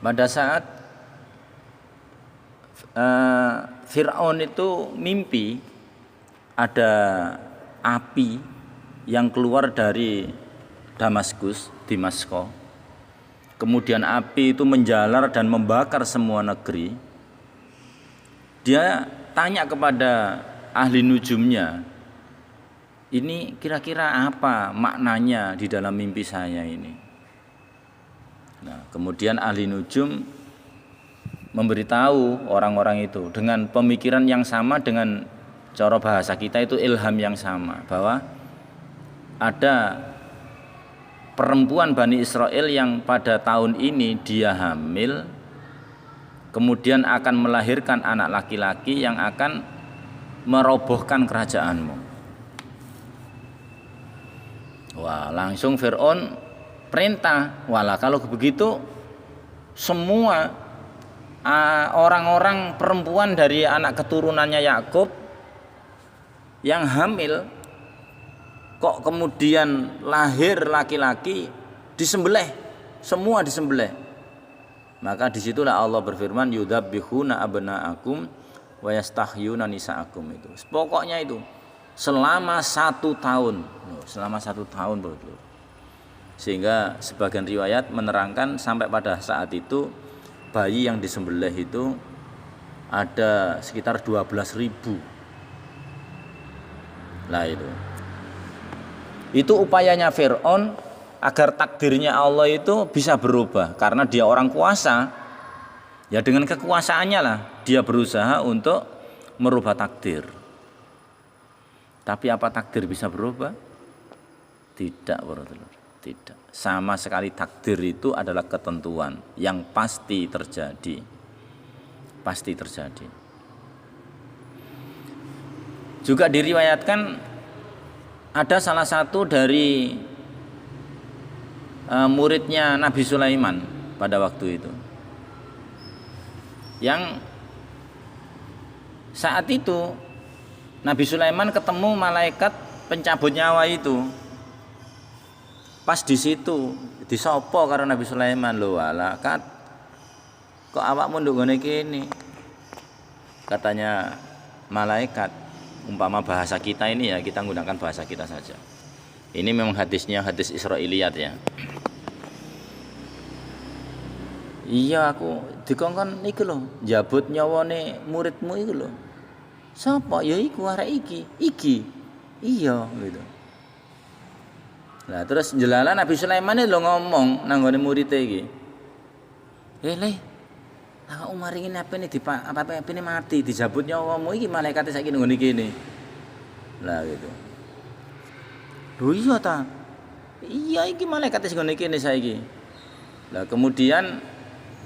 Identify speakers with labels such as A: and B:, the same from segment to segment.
A: pada saat Fir'aun itu mimpi ada api yang keluar dari Damaskus, Damaskus. Kemudian api itu menjalar dan membakar semua negeri. Dia tanya kepada ahli nujumnya, ini kira-kira apa maknanya di dalam mimpi saya ini? Nah, kemudian ahli nujum memberitahu orang-orang itu dengan pemikiran yang sama, dengan cara bahasa kita itu ilham yang sama, bahwa ada perempuan Bani Israel yang pada tahun ini dia hamil, kemudian akan melahirkan anak laki-laki yang akan merobohkan kerajaanmu. Wah, langsung Fir'aun perintah, walah kalau begitu semua orang-orang perempuan dari anak keturunannya Yakub yang hamil kok kemudian lahir laki-laki disembelih, semua disembelih. Maka disitulah Allah berfirman, yudzabbihuna abna'akum wa yastahyuna nisa'akum. Itu pokoknya itu selama 1 tahun, selama 1 tahun betul. Sehingga sebagian riwayat menerangkan sampai pada saat itu bayi yang disembelih itu ada sekitar 12.000. Lah itu upayanya Fir'aun agar takdirnya Allah itu bisa berubah, karena dia orang kuasa. Ya dengan kekuasaannya lah dia berusaha untuk merubah takdir. Tapi apa takdir bisa berubah? Tidak, bro-bro. Tidak. Sama sekali takdir itu adalah ketentuan yang pasti terjadi. Pasti terjadi. Juga diriwayatkan ada salah satu dari muridnya Nabi Sulaiman pada waktu itu, yang saat itu Nabi Sulaiman ketemu malaikat pencabut nyawa itu. Pas di situ disopo karo Nabi Sulaiman, lho ala kat kok awakmu nduk ngene kene. Katanya malaikat, umpama bahasa kita ini ya, kita menggunakan bahasa kita saja. Ini memang hadisnya hadis Israiliyat ya. Iya aku dikongkon iku lho, njabut nyawane muridmu iku lho. Sapa? Ya iku arek iki. Iki. Iya gitu. Nah terus jelalah Nabi Sulaiman lho ngomong nang nggone murid iki. Le, awak Umar iki apa ini mati dijabut nyawamu iki malaikate saiki nang ngene kene. Lah gitu. Lho iya ta? Iya iki malaikate sing ngene kene saiki. Lah kemudian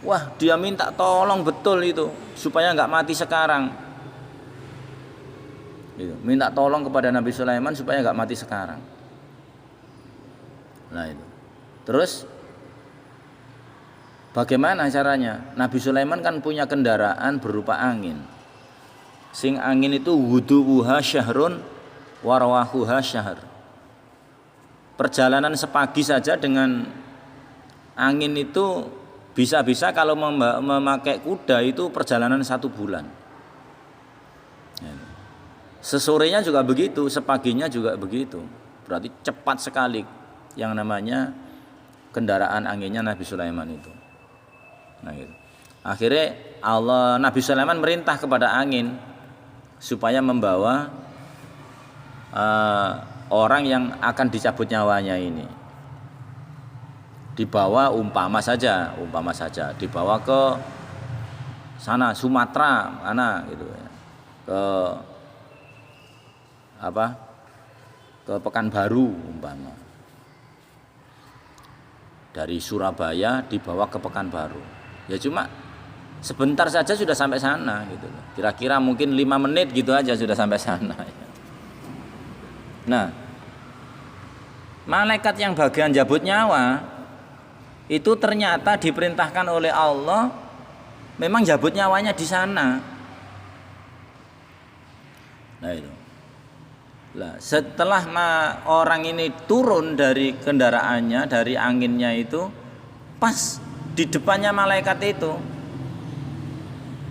A: wah dia minta tolong betul itu supaya enggak mati sekarang. Gitu. Minta tolong kepada Nabi Sulaiman supaya enggak mati sekarang. Nah itu. Terus bagaimana caranya? Nabi Sulaiman kan punya kendaraan berupa angin. Sing angin itu wuduha syahrun warwahuha syahr. Perjalanan sepagi saja dengan angin itu bisa-bisa kalau memakai kuda itu perjalanan 1 bulan. Sesorenya juga begitu, sepaginya juga begitu. Berarti cepat sekali yang namanya kendaraan anginnya Nabi Sulaiman itu. Nah gitu. Akhirnya Nabi Sulaiman merintah kepada angin supaya membawa orang yang akan dicabut nyawanya ini. Dibawa umpama saja, dibawa ke sana Sumatera, mana gitu ya. Ke Pekanbaru umpama. Dari Surabaya dibawa ke Pekanbaru. Ya cuma sebentar saja sudah sampai sana gitu. Kira-kira mungkin 5 menit gitu aja sudah sampai sana. Nah, malaikat yang bagian jabut nyawa itu ternyata diperintahkan oleh Allah memang jabut nyawanya di sana. Nah itu. Lah, setelah orang ini turun dari kendaraannya, dari anginnya itu, pas di depannya malaikat itu.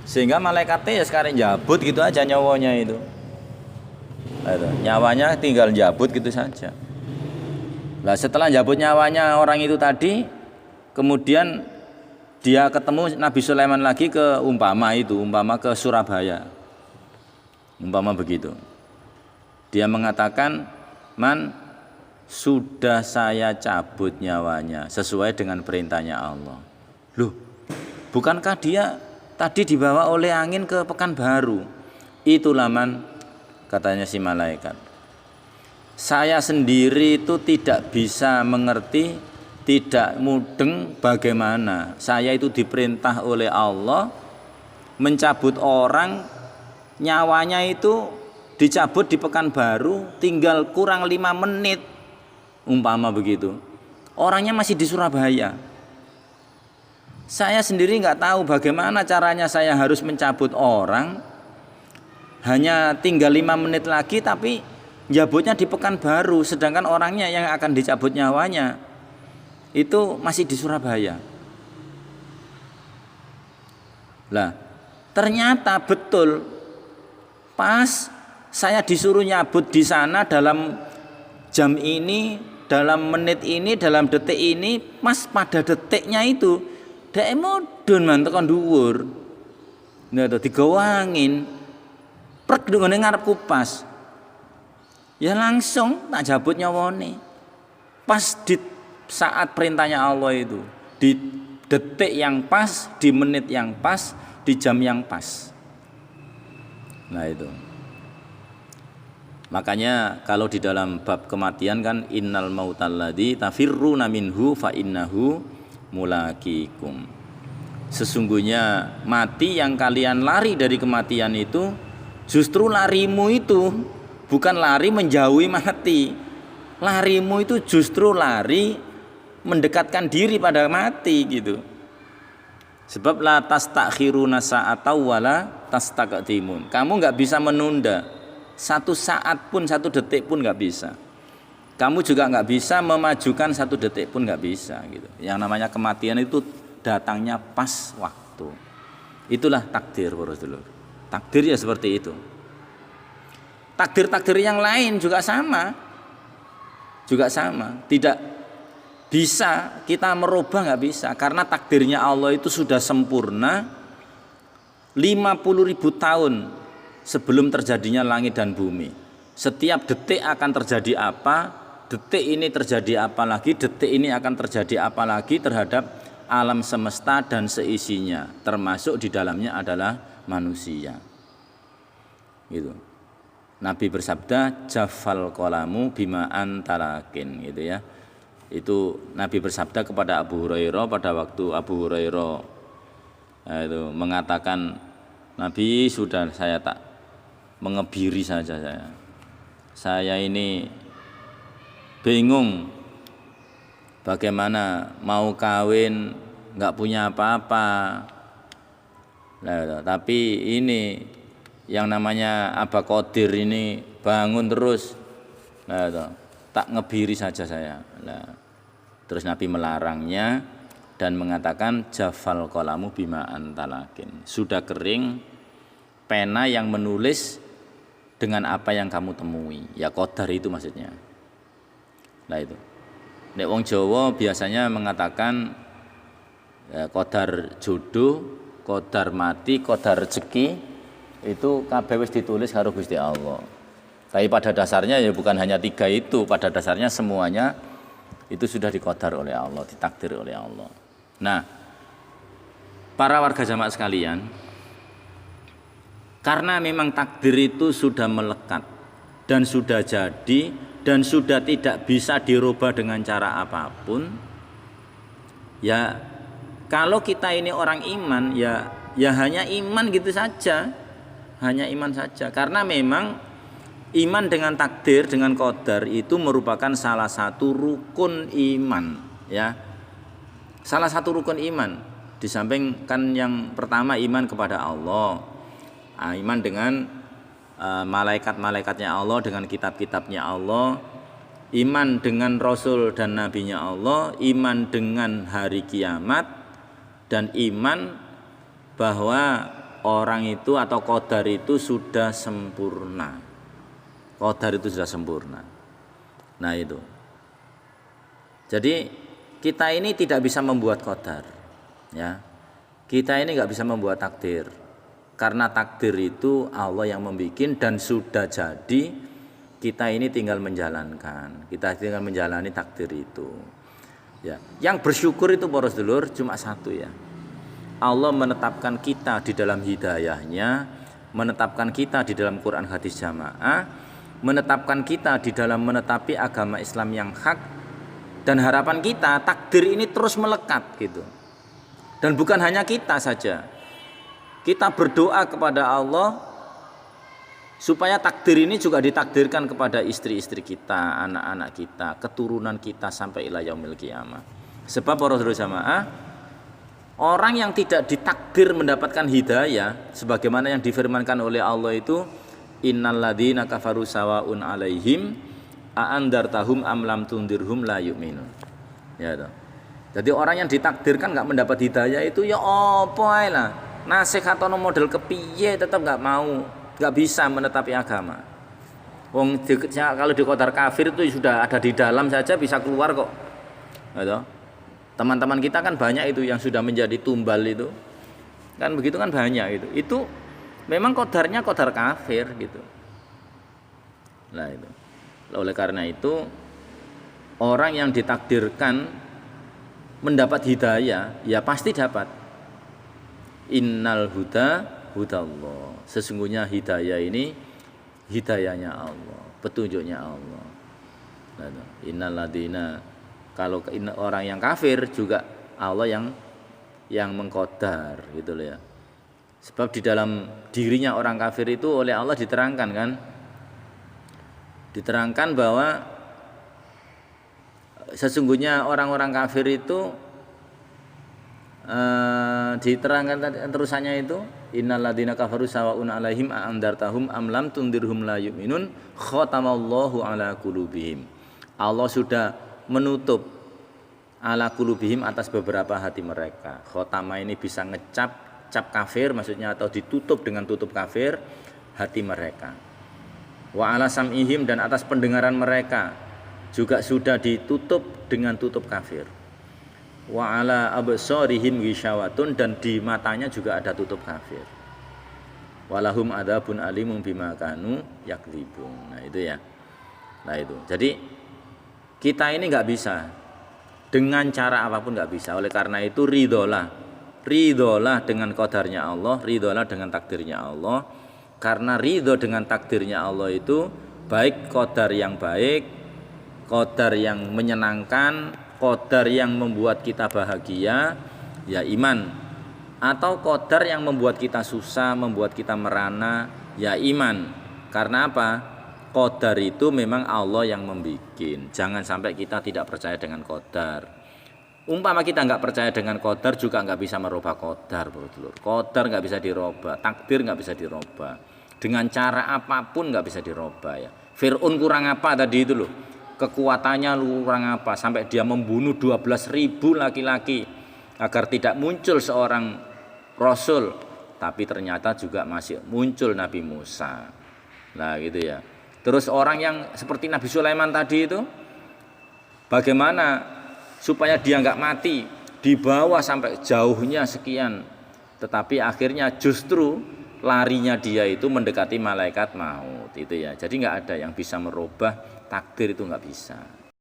A: Sehingga malaikatnya ya sekarang jabut gitu aja nyawanya itu. Nyawanya tinggal jabut gitu saja. Nah setelah jabut nyawanya orang itu tadi, kemudian dia ketemu Nabi Sulaiman lagi umpama ke Surabaya. Umpama begitu. Dia mengatakan, "Man, sudah saya cabut nyawanya sesuai dengan perintahnya Allah." Loh, bukankah dia tadi dibawa oleh angin ke Pekanbaru? Itulah Man, katanya si malaikat. Saya sendiri itu tidak bisa mengerti, tidak mudeng bagaimana saya itu diperintah oleh Allah mencabut orang, nyawanya itu dicabut di Pekanbaru tinggal kurang 5 menit umpama begitu, orangnya masih di Surabaya. Saya sendiri nggak tahu bagaimana caranya saya harus mencabut orang, hanya tinggal 5 menit lagi tapi jabutnya di Pekanbaru, sedangkan orangnya yang akan dicabut nyawanya itu masih di Surabaya. Lah, ternyata betul pas saya disuruh nyabut di sana dalam jam ini, dalam menit ini, dalam detik ini, mas pada detiknya itu dek mudun man tekan dhuwur. Nah, digawa angin. Prek ndungone ngarep kupas. Ya langsung tak jabut nyawane. Pas di saat perintahnya Allah itu, di detik yang pas, di menit yang pas, di jam yang pas. Nah itu. Makanya kalau di dalam bab kematian kan innal mautalladzi tafirruna minhu fa innahu mulaqikum. Sesungguhnya mati yang kalian lari dari kematian itu, justru larimu itu bukan lari menjauhi mati. Larimu itu justru lari mendekatkan diri pada mati gitu. Sebab la tastakhiruna sa'ata wala tastaqdimun. Kamu enggak bisa menunda satu saat pun, satu detik pun enggak bisa. Kamu juga enggak bisa memajukan satu detik pun enggak bisa gitu. Yang namanya kematian itu datangnya pas waktu. Itulah takdir para sedulur. Takdir ya seperti itu. Takdir-takdir yang lain juga sama. Juga sama. Tidak bisa kita merubah, nggak bisa, karena takdirnya Allah itu sudah sempurna 50.000 tahun sebelum terjadinya langit dan bumi. Setiap detik akan terjadi apa, detik ini terjadi apa lagi, detik ini akan terjadi apa lagi terhadap alam semesta dan seisinya, termasuk di dalamnya adalah manusia. Gitu. Nabi bersabda, "Jaffal qalamu bima antalakin," gitu ya. Itu Nabi bersabda kepada Abu Hurairah pada waktu Abu Hurairah itu mengatakan, "Nabi, sudah saya tak mengebiri saja saya. Saya ini bingung bagaimana mau kawin nggak punya apa-apa. Nah, tapi ini yang namanya Aba Qadir ini bangun terus. Nah, tak ngebiri saja saya." Nah, terus Nabi melarangnya dan mengatakan, "Jafal qalamu bima antalakin." Sudah kering pena yang menulis dengan apa yang kamu temui. Ya qadar itu maksudnya. Nah itu. Nek wong Jawa biasanya mengatakan ya, qadar jodoh, qadar mati, qadar rezeki itu kabeh wis ditulis karo Gusti Allah. Tapi pada dasarnya ya bukan hanya 3 itu, pada dasarnya semuanya itu sudah diqadar oleh Allah, ditakdir oleh Allah. Nah, para warga jamaah sekalian, karena memang takdir itu sudah melekat dan sudah jadi dan sudah tidak bisa dirubah dengan cara apapun, ya kalau kita ini orang iman ya hanya iman gitu saja, hanya iman saja. Karena memang iman dengan takdir, dengan qadar itu merupakan salah satu rukun iman, ya. Salah satu rukun iman. Di samping kan yang pertama iman kepada Allah, iman dengan malaikat-malaikatnya Allah, dengan kitab-kitabnya Allah, iman dengan Rasul dan Nabinya Allah, iman dengan hari kiamat, dan iman bahwa orang itu atau qadar itu sudah sempurna. Qadar itu sudah sempurna. Nah itu. Jadi kita ini tidak bisa membuat qadar, ya. Kita ini nggak bisa membuat takdir. Karena takdir itu Allah yang membikin dan sudah jadi, kita ini tinggal menjalankan. Kita tinggal menjalani takdir itu. Ya, yang bersyukur itu para sedulur cuma satu ya. Allah menetapkan kita di dalam hidayahnya, menetapkan kita di dalam Quran hadis jamaah, menetapkan kita di dalam menetapi agama Islam yang hak, dan harapan kita takdir ini terus melekat gitu. Dan bukan hanya kita saja. Kita berdoa kepada Allah supaya takdir ini juga ditakdirkan kepada istri-istri kita, anak-anak kita, keturunan kita sampai ila yaumil qiyamah. Sebab para saudara jamaah, orang yang tidak ditakdir mendapatkan hidayah sebagaimana yang difirmankan oleh Allah itu, innal ladzina kafaru sawaun alaihim a'andartahum am lam tundirhum la yu'minun. Ya toh. Jadi orang yang ditakdirkan enggak mendapat hidayah itu ya apa ae lah. Nasihat atau model kepiye tetap enggak mau, enggak bisa menetapi agama. Wong kalau di qadar kafir itu sudah ada di dalam saja bisa keluar kok. Ya toh. Teman-teman kita kan banyak itu yang sudah menjadi tumbal itu. Kan begitu kan banyak itu. Itu memang qadarnya qadar kafir gitu. Nah itu. Oleh karena itu orang yang ditakdirkan mendapat hidayah ya pasti dapat. Innal huda hudallah. Sesungguhnya hidayah ini hidayahnya Allah, petunjuknya Allah. Innal ladina, kalau orang yang kafir juga Allah yang mengqadar gitu loh ya. Sebab di dalam dirinya orang kafir itu oleh Allah diterangkan kan? Diterangkan bahwa sesungguhnya orang-orang kafir itu diterangkan terusannya itu innal ladzina kafaru sawaun alaihim a'andartahum am lam tundirhum la yu'minun khatamallahu ala qulubihim. Allah sudah menutup ala qulubihim atas beberapa hati mereka. Khotama ini bisa cap kafir maksudnya, atau ditutup dengan tutup kafir hati mereka. Wa ala sam'ihim, dan atas pendengaran mereka juga sudah ditutup dengan tutup kafir. Wa ala absarihim ghisyawatun, dan di matanya juga ada tutup kafir. Walahum adzabun alimun bima kanu yakdzibun. Nah itu ya. Nah itu. Jadi kita ini nggak bisa dengan cara apapun, nggak bisa. Oleh karena itu ridholah dengan qadarnya Allah, ridholah dengan takdirnya Allah. Karena ridho dengan takdirnya Allah itu baik qadar yang baik, qadar yang menyenangkan, qadar yang membuat kita bahagia, ya iman. Atau qadar yang membuat kita susah, membuat kita merana, ya iman. Karena apa? Qadar itu memang Allah yang membikin. Jangan sampai kita tidak percaya dengan qadar. Umpama kita nggak percaya dengan qadar juga nggak bisa merubah qadar, Bro. Qadar nggak bisa dirubah, takdir nggak bisa dirubah. Dengan cara apapun nggak bisa dirubah ya. Fir'aun kurang apa tadi itu loh? Kekuatannya kurang apa sampai dia membunuh 12.000 laki-laki agar tidak muncul seorang rasul, tapi ternyata juga masih muncul Nabi Musa. Nah gitu ya. Terus orang yang seperti Nabi Sulaiman tadi itu, bagaimana supaya dia nggak mati, dibawa sampai jauhnya sekian, tetapi akhirnya justru larinya dia itu mendekati malaikat maut itu ya. Jadi nggak ada yang bisa merubah takdir, itu nggak bisa.